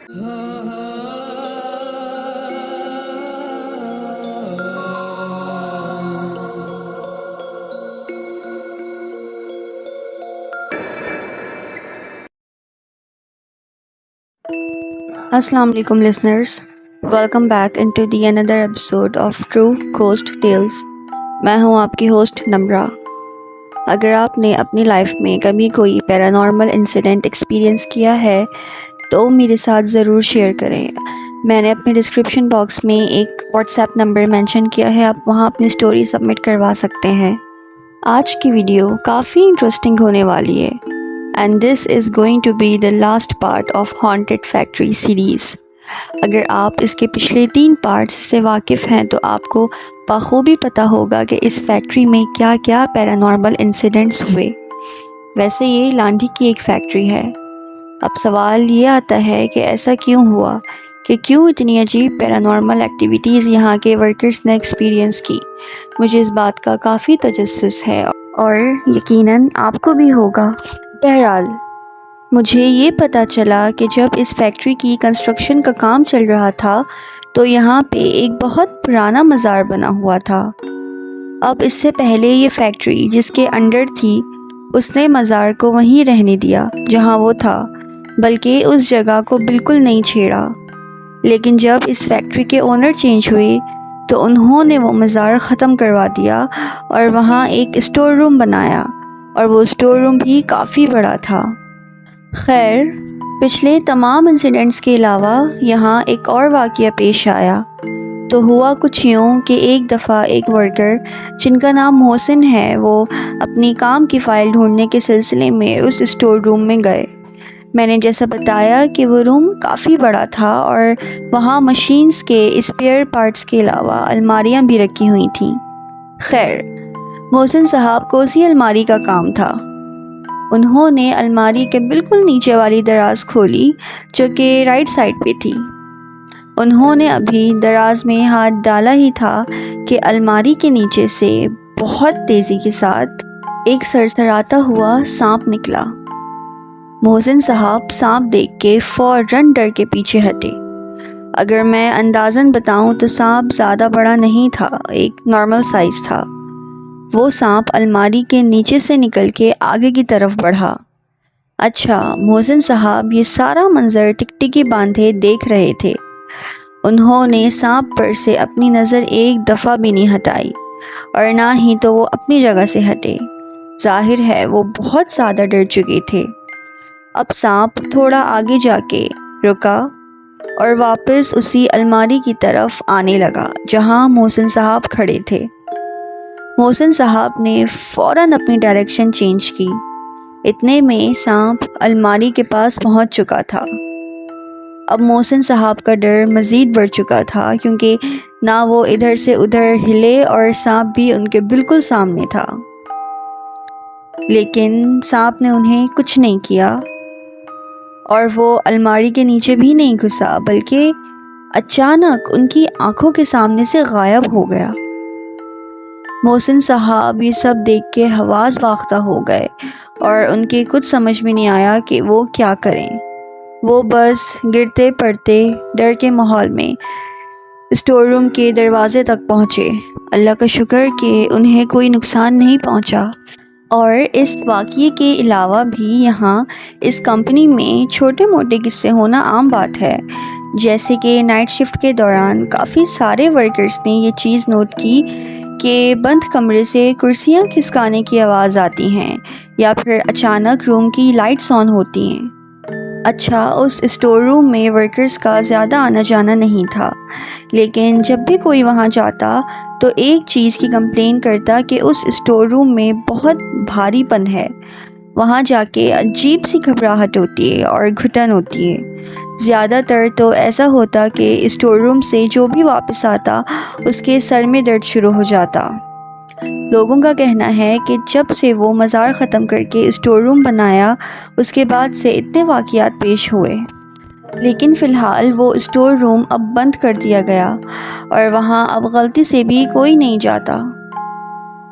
Assalamu alaikum listeners. Welcome back into the another episode of True Ghost Tales. मैं हूँ आपकी host नम्रा. अगर आपने अपनी लाइफ में कभी कोई पैरानॉर्मल इंसिडेंट एक्सपीरियंस किया है तो मेरे साथ ज़रूर शेयर करें. मैंने अपने डिस्क्रिप्शन बॉक्स में एक व्हाट्सएप नंबर मेंशन किया है, आप वहाँ अपनी स्टोरी सबमिट करवा सकते हैं. आज की वीडियो काफ़ी इंटरेस्टिंग होने वाली है. And this is going to be the last part of Haunted Factory series. अगर आप इसके पिछले 3 पार्ट्स से वाकिफ़ हैं तो आपको बखूबी पता होगा कि इस फैक्ट्री में क्या क्या पैरानॉर्मल इंसिडेंट्स हुए. वैसे ये लांडी की एक फैक्ट्री है. अब सवाल ये आता है कि ऐसा क्यों हुआ, कि क्यों इतनी अजीब पैरानॉर्मल एक्टिविटीज़ यहाँ के वर्कर्स ने एक्सपीरियंस की. मुझे इस बात का काफ़ी तजस्सुस है और यकीनन आपको भी होगा. बहरहाल मुझे ये पता चला कि जब इस फैक्ट्री की कंस्ट्रक्शन का काम चल रहा था तो यहाँ पे एक बहुत पुराना मज़ार बना हुआ था. अब इससे पहले ये फैक्ट्री जिसके अंडर थी उसने मज़ार को वहीं रहने दिया जहाँ वो था, बल्कि उस जगह को बिल्कुल नहीं छेड़ा. लेकिन जब इस फैक्ट्री के ओनर चेंज हुए तो उन्होंने वो मज़ार ख़त्म करवा दिया और वहाँ एक स्टोर रूम बनाया, और वो स्टोर रूम भी काफ़ी बड़ा था. खैर, पिछले तमाम इंसिडेंट्स के अलावा यहाँ एक और वाक़या पेश आया. तो हुआ कुछ यूँ कि एक दफ़ा एक वर्कर जिनका नाम मोहसिन है, वो अपनी काम की फ़ाइल ढूंढने के सिलसिले में उस स्टोर रूम में गए. मैंने जैसा बताया कि वो रूम काफ़ी बड़ा था और वहाँ मशीन्स के स्पेयर पार्ट्स के अलावा अलमारियाँ भी रखी हुई थीं. खैर, मोहसिन साहब को उसी अलमारी का काम था. उन्होंने अलमारी के बिल्कुल नीचे वाली दराज खोली जो कि राइट साइड पे थी. उन्होंने अभी दराज में हाथ डाला ही था कि अलमारी के नीचे से बहुत तेज़ी के साथ एक सरसराता हुआ सांप निकला. मोहसिन साहब सांप देख के फ़ौरन डर के पीछे हटे. अगर मैं अंदाज़न बताऊं तो सांप ज़्यादा बड़ा नहीं था, एक नॉर्मल साइज़ था. वो सांप अलमारी के नीचे से निकल के आगे की तरफ बढ़ा. अच्छा, मोहसिन साहब ये सारा मंज़र टिकटिकी बांधे देख रहे थे. उन्होंने सांप पर से अपनी नज़र एक दफ़ा भी नहीं हटाई और ना ही तो वो अपनी जगह से हटे. जाहिर है वो बहुत ज़्यादा डर चुके थे. अब सांप थोड़ा आगे जाके रुका और वापस उसी अलमारी की तरफ आने लगा जहाँ मोहसिन साहब खड़े थे. मोहसिन साहब ने फ़ौरन अपनी डायरेक्शन चेंज की. इतने में सांप अलमारी के पास पहुंच चुका था. अब मोहसिन साहब का डर मज़ीद बढ़ चुका था क्योंकि ना वो इधर से उधर हिले और सांप भी उनके बिल्कुल सामने था. लेकिन सांप ने उन्हें कुछ नहीं किया और वो अलमारी के नीचे भी नहीं घुसा, बल्कि अचानक उनकी आंखों के सामने से गायब हो गया. मोहसिन साहब ये सब देख के हवास बाख्ता हो गए और उनके कुछ समझ में नहीं आया कि वो क्या करें. वो बस गिरते पड़ते डर के माहौल में स्टोर रूम के दरवाजे तक पहुँचे. अल्लाह का शुक्र कि उन्हें कोई नुकसान नहीं पहुँचा. और इस वाक़ये के अलावा भी यहाँ इस कंपनी में छोटे मोटे किस्से होना आम बात है. जैसे कि नाइट शिफ्ट के दौरान काफ़ी सारे वर्कर्स ने ये चीज़ नोट की कि बंद कमरे से कुर्सियाँ खिसकाने की आवाज़ आती हैं या फिर अचानक रूम की लाइट्स ऑन होती हैं. अच्छा, उस स्टोर रूम में वर्कर्स का ज़्यादा आना जाना नहीं था, लेकिन जब भी कोई वहाँ जाता तो एक चीज़ की कंप्लेन करता कि उस स्टोर रूम में बहुत भारीपन है. वहाँ जाके अजीब सी घबराहट होती है और घुटन होती है. ज़्यादातर तो ऐसा होता कि स्टोर रूम से जो भी वापस आता उसके सर में दर्द शुरू हो जाता. लोगों का कहना है कि जब से वो मज़ार ख़त्म करके स्टोर रूम बनाया उसके बाद से इतने वाक़यात पेश हुए. लेकिन फ़िलहाल वो स्टोर रूम अब बंद कर दिया गया और वहाँ अब गलती से भी कोई नहीं जाता.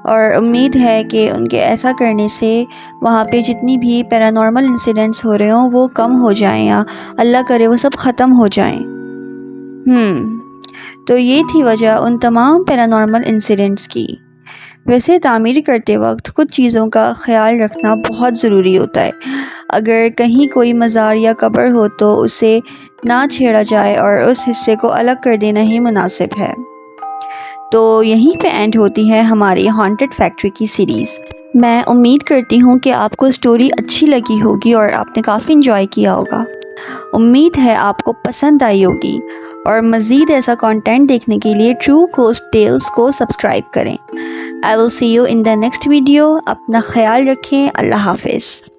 اور امید ہے کہ ان کے ایسا کرنے سے وہاں پہ جتنی بھی پیرانارمل انسیڈنٹس ہو رہے ہوں وہ کم ہو جائیں یا اللہ کرے وہ سب ختم ہو جائیں۔ تو یہ تھی وجہ ان تمام پیرانارمل انسیڈنٹس کی۔ ویسے تعمیر کرتے وقت کچھ چیزوں کا خیال رکھنا بہت ضروری ہوتا ہے۔ اگر کہیں کوئی مزار یا قبر ہو تو اسے نہ چھیڑا جائے اور اس حصے کو الگ کر دینا ہی مناسب ہے۔ تو یہیں پہ اینڈ ہوتی ہے ہماری ہانٹڈ فیکٹری کی سیریز۔ میں امید کرتی ہوں کہ آپ کو سٹوری اچھی لگی ہوگی اور آپ نے کافی انجوائے کیا ہوگا۔ امید ہے آپ کو پسند آئی ہوگی، اور مزید ایسا کانٹینٹ دیکھنے کے لیے ٹرو کوسٹ ٹیلز کو سبسکرائب کریں۔ I will see you in the next video۔ اپنا خیال رکھیں۔ اللہ حافظ۔